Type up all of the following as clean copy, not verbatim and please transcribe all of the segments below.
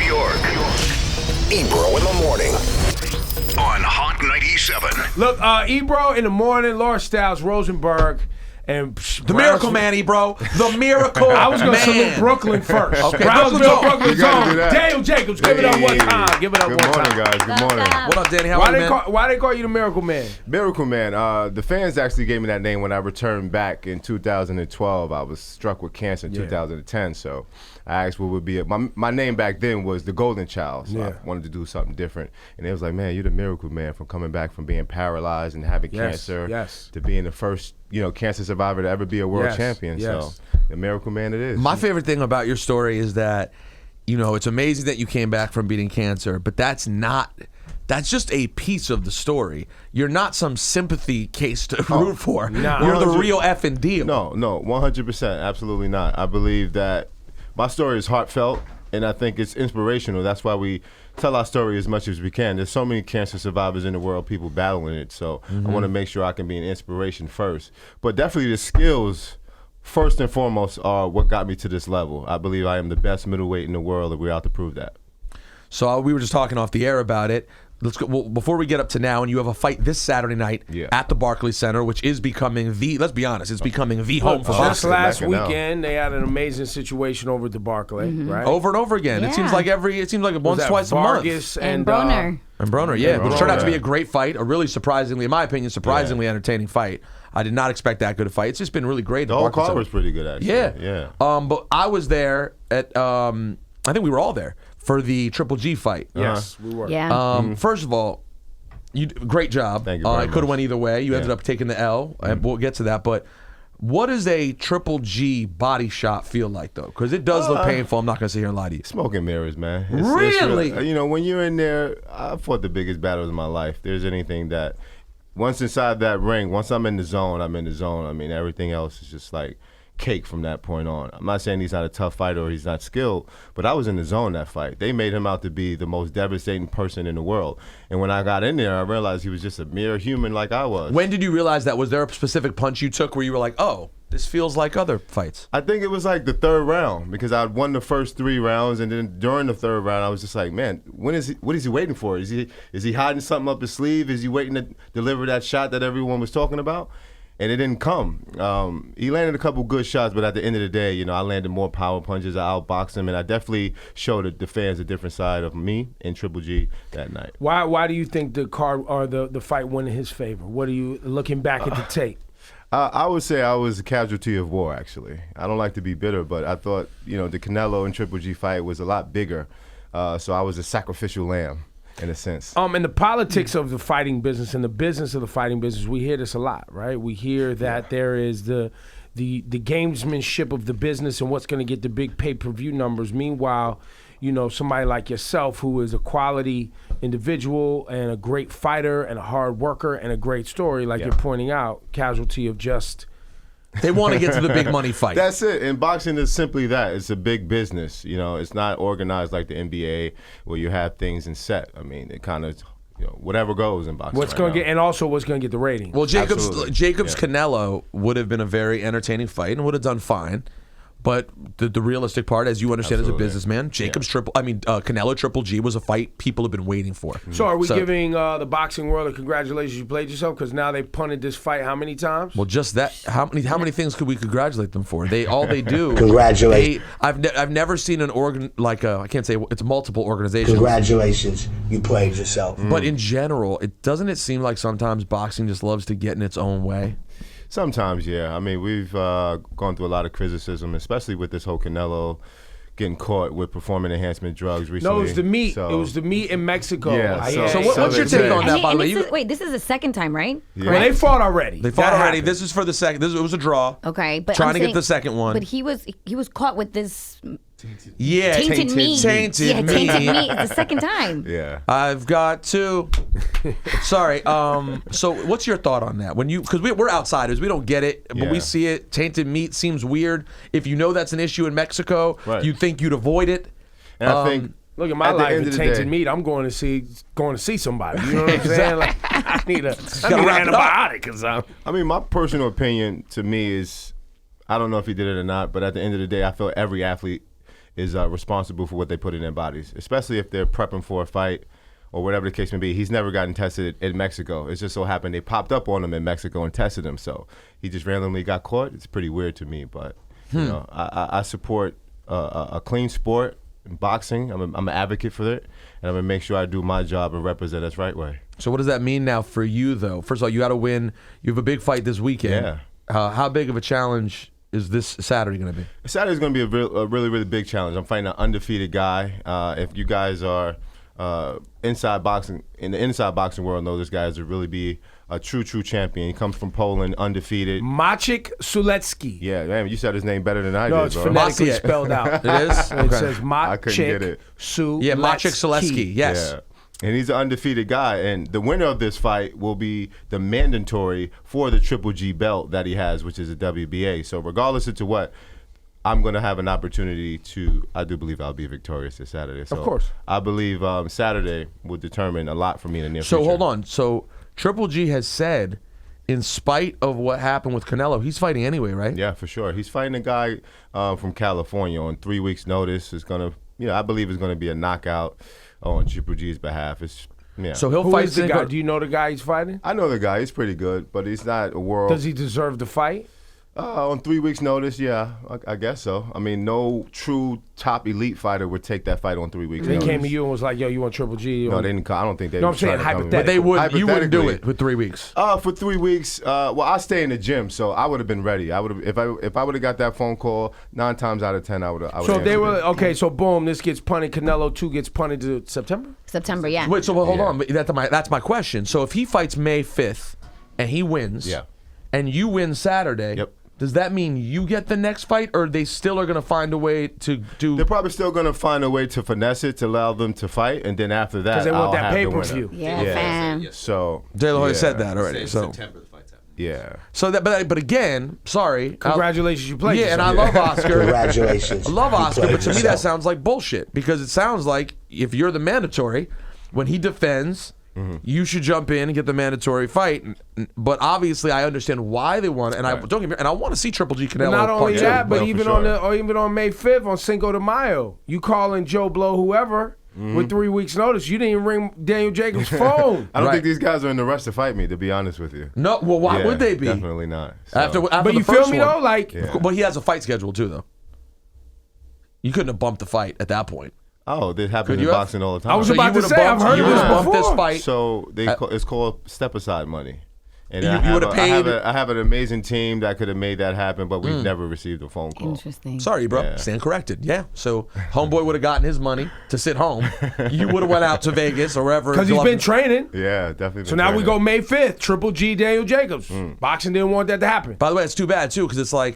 York. Ebro in the morning on Hot 97. Look, Ebro in the morning, Laura Styles, Rosenberg, and the Miracle Man, Ebro. The Miracle I was going to Man. salute Brooklyn first. Okay, Brooklyn's on. do that. Daniel Jacobs, give it up one time. Give it up Good one morning, time. guys. Good morning. What up, Danny? How are you, man? Why they call you the Miracle Man? Miracle Man. The fans actually gave me that name when I returned back in 2012. I was struck with cancer in 2010, so I asked what would be it. My name back then was the Golden Child, so I wanted to do something different. And it was like, man, you're the Miracle Man from coming back from being paralyzed and having cancer to being the first, cancer survivor to ever be a world champion. So the Miracle Man it is. My favorite thing about your story is that, it's amazing that you came back from beating cancer, but that's just a piece of the story. You're not some sympathy case to root for. Nah. You're the real effing deal. No, 100%, absolutely not. I believe that my story is heartfelt, and I think it's inspirational. That's why we tell our story as much as we can. There's so many cancer survivors in the world, people battling it, so I want to make sure I can be an inspiration first. But definitely the skills, first and foremost, are what got me to this level. I believe I am the best middleweight in the world, and we're out to prove that. So we were just talking off the air about it. Let's go. Well, before we get up to now, and you have a fight this Saturday night at the Barclays Center, which is becoming let's be honest, it's becoming the home for Just boxing. last weekend, they had an amazing situation over at the Barclay, right? Over and over again. Yeah. It seems like once, twice a month. Vargas And Broner. And Broner, yeah. Which turned out to be a great fight, a really surprisingly, in my opinion, entertaining fight. I did not expect that good a fight. It's just been really great. The whole card was pretty good, actually. Yeah. But I was there at, I think we were all there for the Triple G fight. Yes, we were. Yeah. First of all, great job. Thank you very It could have much. went either way. You ended up taking the L, and we'll get to that. But what does a Triple G body shot feel like, though? Because it does look painful. I'm not going to sit here and lie to you. Smoke and mirrors, man. Really? When you're in there, I fought the biggest battles of my life. If there's anything that, once inside that ring, once I'm in the zone, I'm in the zone. I mean, everything else is just like cake from that point on. I'm not saying he's not a tough fighter or he's not skilled, but I was in the zone that fight. They made him out to be the most devastating person in the world. And when I got in there, I realized he was just a mere human like I was. When did you realize that? Was there a specific punch you took where you were like, oh, this feels like other fights? I think it was like the third round because I won the first 3 rounds, and then during the third round, I was just like, man, what is he waiting for? Is he hiding something up his sleeve? Is he waiting to deliver that shot that everyone was talking about? And it didn't come. He landed a couple good shots, but at the end of the day, I landed more power punches. I outboxed him, and I definitely showed the fans a different side of me and Triple G that night. Why do you think the card or the fight went in his favor? What are you looking back at the tape? I would say I was a casualty of war, actually. I don't like to be bitter, but I thought, the Canelo and Triple G fight was a lot bigger, so I was a sacrificial lamb. In a sense. In the politics of the fighting business and the business of the fighting business, we hear this a lot, right? We hear that there is the gamesmanship of the business and what's going to get the big pay-per-view numbers. Meanwhile, somebody like yourself who is a quality individual and a great fighter and a hard worker and a great story, like you're pointing out, casualty of just... They want to get to the big money fight. That's it. And boxing is simply that. It's a big business. It's not organized like the NBA where you have things in set. I mean, it kind of, whatever goes in boxing. What's going to get, and also what's going to get the ratings. Well, Jacobs Canelo would have been a very entertaining fight and would have done fine. But the realistic part, as you understand as a businessman, Canelo Triple G was a fight people have been waiting for. So are we giving the boxing world a congratulations you played yourself? Because now they've punted this fight how many times? Well, just that. How many things could we congratulate them for? All they do. Congratulations. I've never seen an organ like I can't say it's multiple organizations. Congratulations, you played yourself. But in general, it seem like sometimes boxing just loves to get in its own way? Sometimes, yeah. I mean, we've gone through a lot of criticism, especially with this whole Canelo getting caught with performance enhancement drugs recently. No, it was the meat. So, it was the meat in Mexico. Yeah. So what's your take on that, by the way? Wait, this is the second time, right? Yeah. Well, they fought already. They fought already. This is for the second. It was a draw. Okay, but trying to get the second one. But he was caught with this tainted meat. Yeah, tainted meat. It's the second time. Yeah. I've got to. Sorry. So what's your thought on that? Because we're outsiders, we don't get it, but we see it. Tainted meat seems weird. If you know that's an issue in Mexico, you'd think you'd avoid it. And I think. Look at my life with tainted meat. I'm going to see somebody. You know what I'm saying? Like, I need an antibiotic or something. I mean, my personal opinion to me is, I don't know if he did it or not, but at the end of the day, I feel every athlete is responsible for what they put in their bodies, especially if they're prepping for a fight or whatever the case may be. He's never gotten tested in Mexico. It just so happened they popped up on him in Mexico and tested him. So he just randomly got caught. It's pretty weird to me, but you know, I support a clean sport. In boxing, I'm an advocate for it, and I'm gonna make sure I do my job and represent us right way. So what does that mean now for you, though? First of all, you got to win. You have a big fight this weekend. Yeah. How big of a challenge is this Saturday going to be? Saturday's going to be a really, really big challenge. I'm fighting an undefeated guy. If you guys are inside boxing, in the inside boxing world, know this guy is to really be a true champion. He comes from Poland, undefeated. Maciej Sulecki. Yeah, man, you said his name better than I No, did, it's bro. phonetically Maciej. spelled out. It is? It says I couldn't get Maciej it. Sulecki. Yeah, Maciej Sulecki. Yes. Yeah. And he's an undefeated guy, and the winner of this fight will be the mandatory for the Triple G belt that he has, which is a WBA. So regardless as to what, I'm going to have an opportunity to, I do believe I'll be victorious this Saturday. So Of course. I believe Saturday will determine a lot for me in the near So future. hold on. So Triple G has said, in spite of what happened with Canelo, he's fighting anyway, right? Yeah, for sure. He's fighting a guy from California on 3 weeks' notice. It's going to, I believe it's going to be a knockout on Triple G's behalf. So he'll Who fight is the guy? Do you know the guy he's fighting? I know the guy. He's pretty good, but he's not a world. Does he deserve the fight? On 3 weeks' notice, yeah, I guess so. I mean, no true top elite fighter would take that fight on 3 weeks' They notice. came to you and was like, "Yo, you want Triple G?" No, they didn't. I don't think they. No, would I'm saying try to come in. hypothetically. But they would. You wouldn't do Hypothetically, it with 3 weeks. For 3 weeks, well, I stay in the gym, so I would have been ready. I would have if I would have got that phone call 9 times out of 10, I would have. So if they were okay. So boom, this gets punted. Canelo 2 gets punted to September. September, yeah. Wait, so hold on. That's my question. So if he fights May 5th and he wins, Yeah. and you win Saturday, Yep. does that mean you get the next fight, or they still are going to find a way to do? They're probably still going to find a way to finesse it to allow them to fight, and then after that, 'Cause they want I'll that have the pay-per-view. winner. Yeah, fam. So De La Hoya yeah. said that already. So September the fight's happening. Yeah. So that, but again, sorry. Congratulations, you played. Yeah, and I yourself. love Oscar. Congratulations. I love You Oscar, played but to me that yourself. sounds like bullshit because it sounds like if you're the mandatory, when he defends, you should jump in and get the mandatory fight. But obviously, I understand why they want it, and I don't get me. And I want to see Triple G Canelo. Not only part that, two. but for even sure. even on May 5th on Cinco de Mayo, you calling Joe Blow whoever with 3 weeks notice. You didn't even ring Daniel Jacobs' phone. I don't Right. think these guys are in the rush to fight me, to be honest with you. No, well, why Yeah, would they be? Definitely not. So, After But the you feel first me one. though? Like, Yeah. But he has a fight schedule too, though. You couldn't have bumped the fight at that point. oh, this happens Could in you have? boxing all the time. I was So about you to would've say, I've bumped- heard you of would've this bumped before. this fight. So it's called step aside money. And You- I you have would've a- I have paid- a- I have an amazing team that could have made that happen, but we've never received a phone call. Interesting. Sorry, bro. Yeah. Stand corrected. Yeah. So homeboy would have gotten his money to sit home. You would have went out to Vegas or wherever. because he's been training. Yeah, definitely. So now we go May 5th, Triple G, Daniel Jacobs. Boxing didn't want that to happen. By the way, it's too bad too because it's like,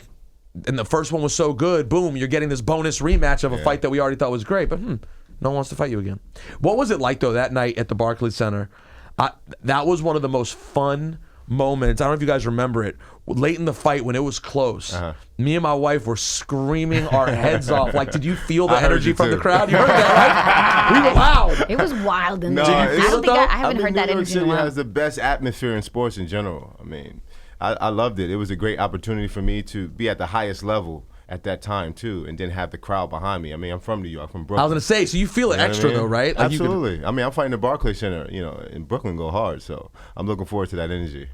and the first one was so good. Boom, you're getting this bonus rematch of a fight that we already thought was great, but no one wants to fight you again. What was it like though that night at the Barclays Center? That was one of the most fun moments. I don't know if you guys remember it. Late in the fight when it was close, me and my wife were screaming our heads off. Like, did you feel the I heard energy you from the too. crowd? You heard that, right? We were loud. It was wild in No, there. Did you I feel don't it, think though? I haven't heard that New York energy in a City while. has the best atmosphere in sports in general. I mean, I loved it. It was a great opportunity for me to be at the highest level at that time too, and then have the crowd behind me. I mean, I'm from New York, from Brooklyn. I was gonna say, so you feel it You know what I extra mean? though, right? Like you could- Absolutely. I mean, I'm fighting the Barclays Center, in Brooklyn, go hard. So I'm looking forward to that energy.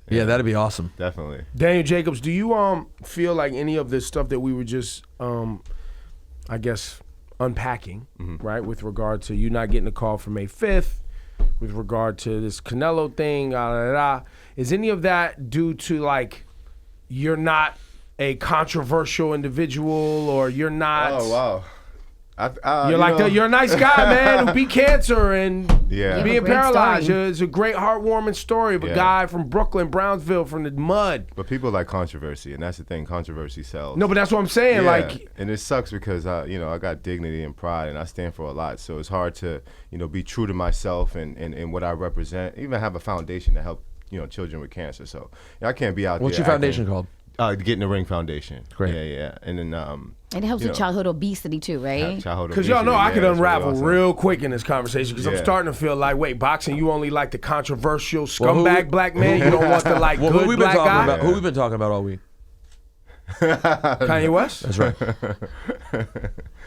yeah, that'd be awesome. Definitely. Daniel Jacobs, do you feel like any of this stuff that we were just I guess unpacking, right, with regard to you not getting a call for May 5th, with regard to this Canelo thing, is any of that due to like you're not a controversial individual or you're not Oh wow. you're a nice guy, man, who beat cancer and Yeah. being You have a great paralyzed. story. It's a great heartwarming story of a Yeah. guy from Brooklyn, Brownsville, from the mud. But people like controversy, and that's the thing. Controversy sells. No, but that's what I'm saying. Yeah, Like, and it sucks because I got dignity and pride, and I stand for a lot. So it's hard to, be true to myself and what I represent. Even have a foundation to help, children with cancer. So I can't be out What's there. your foundation called? Get in the Ring Foundation. Great. Yeah. And then It helps you with know, childhood obesity too, right? childhood because y'all know obesity, I could yeah, it's really unravel awesome. real quick in this conversation because I'm Yeah. starting to feel like, wait, boxing, you only like the controversial Well, scumbag black man. You don't want the Well, who good we been black talking guy. about? Who we been talking about all week? Kanye West? That's right.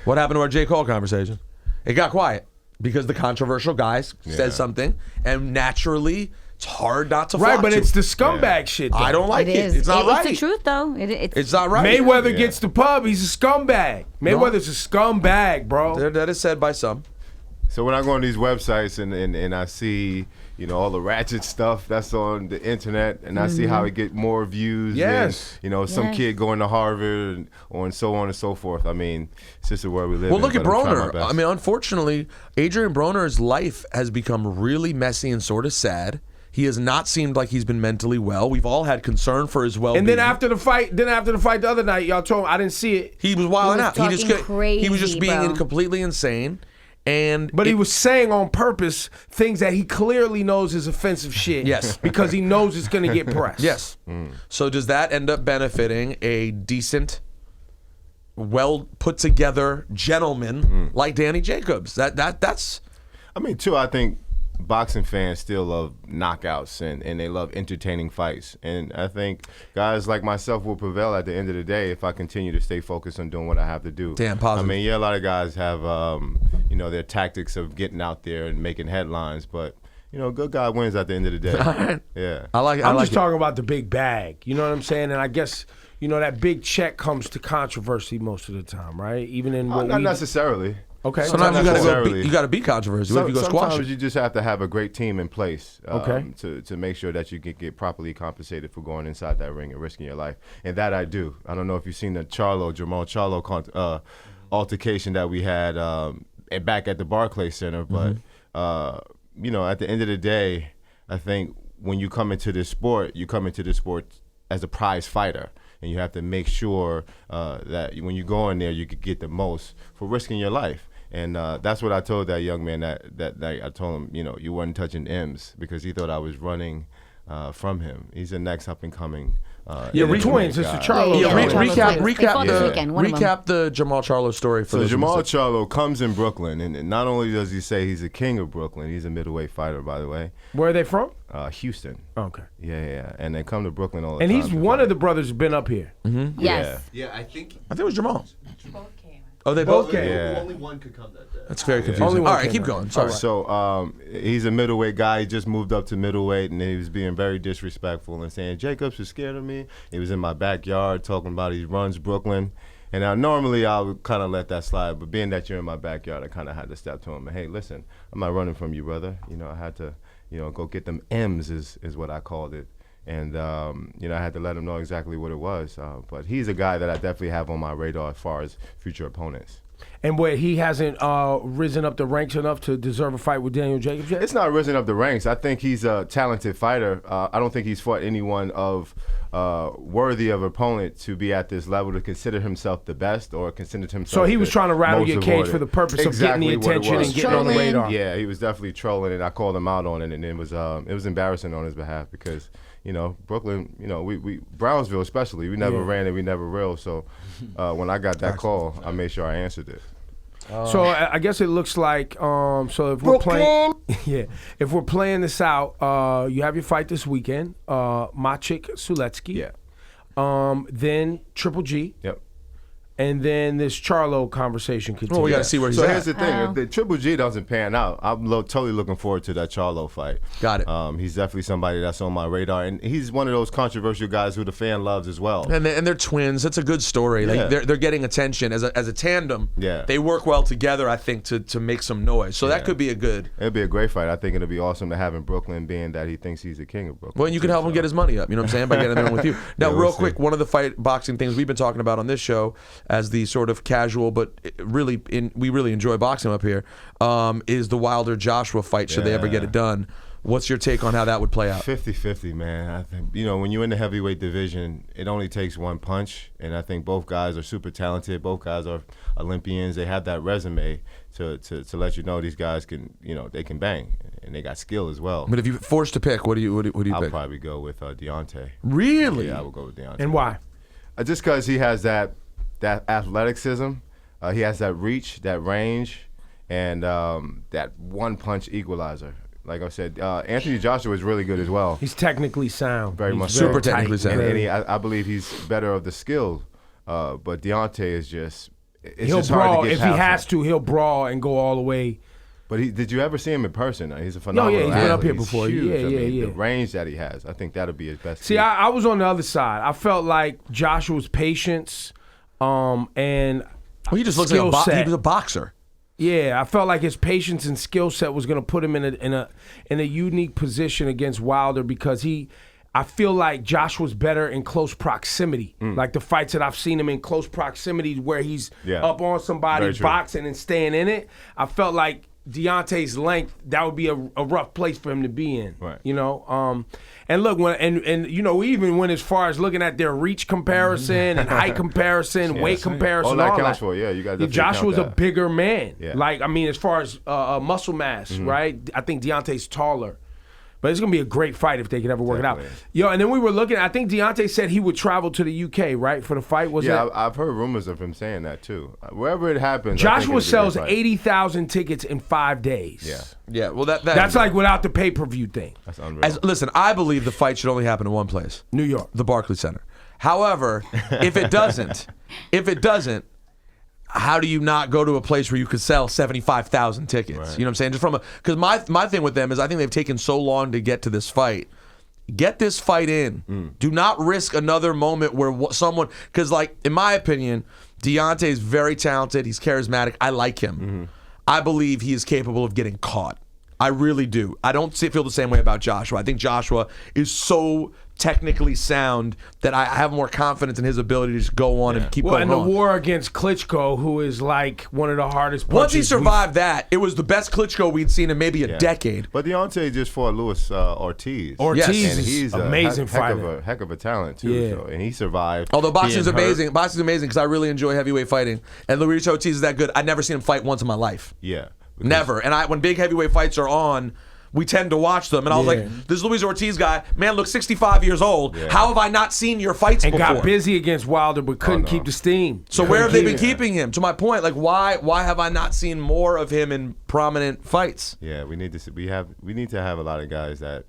What happened to our J. Cole conversation? It got quiet because the controversial guy says something, and naturally, it's hard not to Right, flock but to. it's the scumbag shit, though. I don't like it. is. It's not right. It's the truth, though. It's not right. Mayweather gets the pub. He's a scumbag. Mayweather's a scumbag, bro. That is said by some. So when I go on these websites and I see, all the ratchet stuff that's on the internet, and I see how it get more views Yes. than, some kid going to Harvard and so on and so forth. I mean, it's just the world we live in. Well, look at but I'm trying my Broner. best. I mean, unfortunately, Adrian Broner's life has become really messy and sort of sad. He has not seemed like he's been mentally well. We've all had concern for his well-being. And then after the fight the other night, y'all told me, I didn't see it. he was wilding out. He was He was just talking being crazy, bro. completely insane. But he was saying on purpose things that he clearly knows is offensive shit. Yes. Because he knows it's going to get pressed. Yes. So does that end up benefiting a decent, well put together gentleman like Danny Jacobs? That's. I mean, too, I think boxing fans still love knockouts and they love entertaining fights. And I think guys like myself will prevail at the end of the day if I continue to stay focused on doing what I have to do. Damn, positive. I mean, a lot of guys have, their tactics of getting out there and making headlines, but, good guy wins at the end of the day. Right. Yeah. I'm just talking about the big bag. You know what I'm saying? And I guess, that big check comes to controversy most of the time, right? Even in what Not necessarily. Okay. Sometimes Not necessarily. you got to beat controversy. What if you go squash Sometimes it? you just have to have a great team in place Okay. to make sure that you get properly compensated for going inside that ring and risking your life. And that I do. I don't know if you've seen the Jamal Charlo altercation that we had back at the Barclays Center, but at the end of the day, I think when you come into this sport, as a prize fighter. And you have to make sure that when you go in there, you could get the most for risking your life. And that's what I told that young man that night. I told him, you weren't touching M's because he thought I was running from him. He's the next up and coming. we're twins. It's the Charlo. Yeah, Charlo. Recap the Jamal Charlo story for So those who Jamal missed it. Charlo comes in Brooklyn, and not only does he say he's a king of Brooklyn, he's a middleweight fighter, by the way. Where are they from? Houston. Okay. Yeah. And they come to Brooklyn all the And time. he's to one fight. of the brothers who's been up here. Yes. Yeah, I think I think it was Jamal. Both came. Oh, they both came. came. Yeah. only one could come that day. That's very Only confusing. one All right, came keep out. going. Sorry. So he's a middleweight guy. He just moved up to middleweight, and he was being very disrespectful and saying Jacobs was scared of me. He was in my backyard talking about he runs Brooklyn. And normally I would kind of let that slide, but being that you're in my backyard, I kind of had to step to him and, hey, listen, I'm not running from you, brother. I had to, go get them M's is what I called it. And, I had to let him know exactly what it was. But he's a guy that I definitely have on my radar as far as future opponents. And where he hasn't risen up the ranks enough to deserve a fight with Daniel Jacobs yet? It's not risen up the ranks. I think he's a talented fighter. I don't think he's fought anyone of worthy of opponent to be at this level to consider himself the best or consider himself. So he was the trying to rattle most your cage avoided. for the purpose Exactly of getting the what it attention was. and getting on the Trolling. radar. Yeah, he was definitely trolling, and I called him out on it, and it was embarrassing on his behalf because Brooklyn, we Brownsville especially, we never ran and we never reeled. So when I got that call, I made sure I answered it. So I guess it looks like so if we're playing, if we're playing this out, you have your fight this weekend, Maciej Sulecki. Yeah. Then Triple G. Yep. And then this Charlo conversation continues. Well, we got to see where he's So at. here's the thing: if the Triple G doesn't pan out, I'm totally looking forward to that Charlo fight. Got it. He's definitely somebody that's on my radar, and he's one of those controversial guys who the fan loves as well. And they're twins. That's a good story. Like Yeah. they're getting attention as a tandem. Yeah. They work well together, I think, to make some noise. So that Yeah. could be a good. It'd be a great fight. I think it'll be awesome to have in Brooklyn, being that he thinks he's the king of Brooklyn. Well, you can help him get his money up. You know what I'm saying? By getting in there with you. Now, Yeah, we'll real see. quick, one of the fight boxing things we've been talking about on this show, as the sort of casual, but we really enjoy boxing up here, is the Wilder Joshua fight. Should they ever get it done? What's your take on how that would play out? 50-50, man. I think, when you're in the heavyweight division, it only takes one punch, and I think both guys are super talented. Both guys are Olympians. They have that resume to let you know these guys can, they can bang, and they got skill as well. But if you're forced to pick, what do you I'll pick? probably go with Deontay. Really? Yeah, I will go with Deontay. And why? Just because he has that athleticism, he has that reach, that range, and that one-punch equalizer. Like I said, Anthony Joshua is really good as well. He's technically sound. Very He's much super so. technically sound. And I believe he's better of the skill But Deontay is just. He'll just hard brawl to get if he past has him. to. He'll brawl and go all the way. But did you ever see him in person? He's a phenomenal he's been up athlete. here before. He's huge. Yeah, I mean, yeah. The range that he has, I think that'll be his best. See, key. I was on the other side. I felt like Joshua's patience and Well, he just looks like skill he set. was a boxer. Yeah, I felt like his patience and skill set was going to put him in a unique position against Wilder because I feel like Joshua's better in close proximity. Like the fights that I've seen him in close proximity where he's up on somebody, Very true. boxing and staying in it. I felt like Deontay's length, that would be a rough place for him to be in. Right. You know? And look, and you know, even when as far as looking at their reach comparison and height comparison, weight comparison, all all that counts that. for. Yeah, you got. Joshua's a bigger man. Yeah. Like, I mean, as far as muscle mass, right? I think Deontay's taller. But it's going to be a great fight if they can ever work it out. Yo, and then we were looking, I think Deontay said he would travel to the UK, right, for the fight? I've heard rumors of him saying that too. Wherever it happens, Joshua sells 80,000 tickets in 5 days. Yeah. Yeah, well, That's like without the pay-per-view thing. That's unreal. Listen, I believe the fight should only happen in one place. New York. The Barclays Center. However, if it doesn't, how do you not go to a place where you could sell 75,000 tickets? Right. You know what I'm saying? Because my thing with them is I think they've taken so long to get to this fight. Get this fight in. Do not risk another moment where someone, because like in my opinion, Deontay is very talented. He's charismatic. I like him. I believe he is capable of getting caught. I really do. I don't feel the same way about Joshua. I think Joshua is so technically sound that I have more confidence in his ability to just go on and keep going and on. the war against Klitschko, who is like one of the hardest punches. Once he survived that, it was the best Klitschko we'd seen in maybe a decade. But Deontay just fought Luis Ortiz. Ortiz Yes. And he's amazing fighter. Heck of a talent too. Yeah. So, and he survived. Although boxing's being hurt. amazing. Boxing's amazing because I really enjoy heavyweight fighting. And Luis Ortiz is that good. I've never seen him fight once in my life. Yeah. Because- Never. And when big heavyweight fights are on, we tend to watch them. And I was like, this Luis Ortiz guy, man, looks 65 years old. Yeah. How have I not seen your fights and before? got busy against Wilder, but couldn't keep the steam. So where have they been keeping him? To my point, like why have I not seen more of him in prominent fights? Yeah, we need to. We need to have a lot of guys that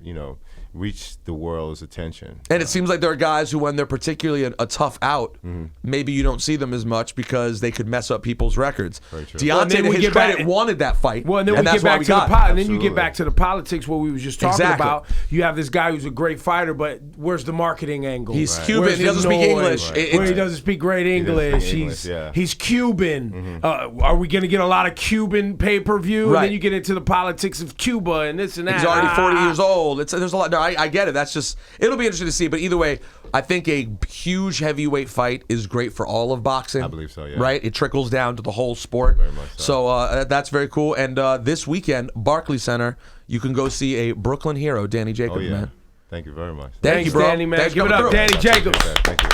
reach the world's attention. And it seems like there are guys who, when they're particularly a tough out, maybe you don't see them as much because they could mess up people's records. Very true. Well, and Deontay, then to we his get credit, back- wanted that fight. Well, and then and we that's get why back we to the got it. and then you get Absolutely. back to the politics what we was just talking Exactly. about. You have this guy who's a great fighter, but where's the marketing angle? He's Cuban. Where's He the doesn't speak noise? English. Right. It- Where he doesn't speak great English. speak English, yeah. He's Cuban. Are we going to get a lot of Cuban pay-per-view? Right. And then you get into the politics of Cuba and this and that. He's already 40 years old. There's a lot. No, I get it. That's just, it'll be interesting to see. But either way, I think a huge heavyweight fight is great for all of boxing. I believe so, yeah. Right? It trickles down to the whole sport. Very much so. So that's very cool. And this weekend, Barclays Center, you can go see a Brooklyn hero, Danny Jacobs, Oh yeah. man. Thank you very much. Thank Thanks, you, bro. Danny, man. Thanks for Give it coming up, through. Danny Jacobs. Thank you.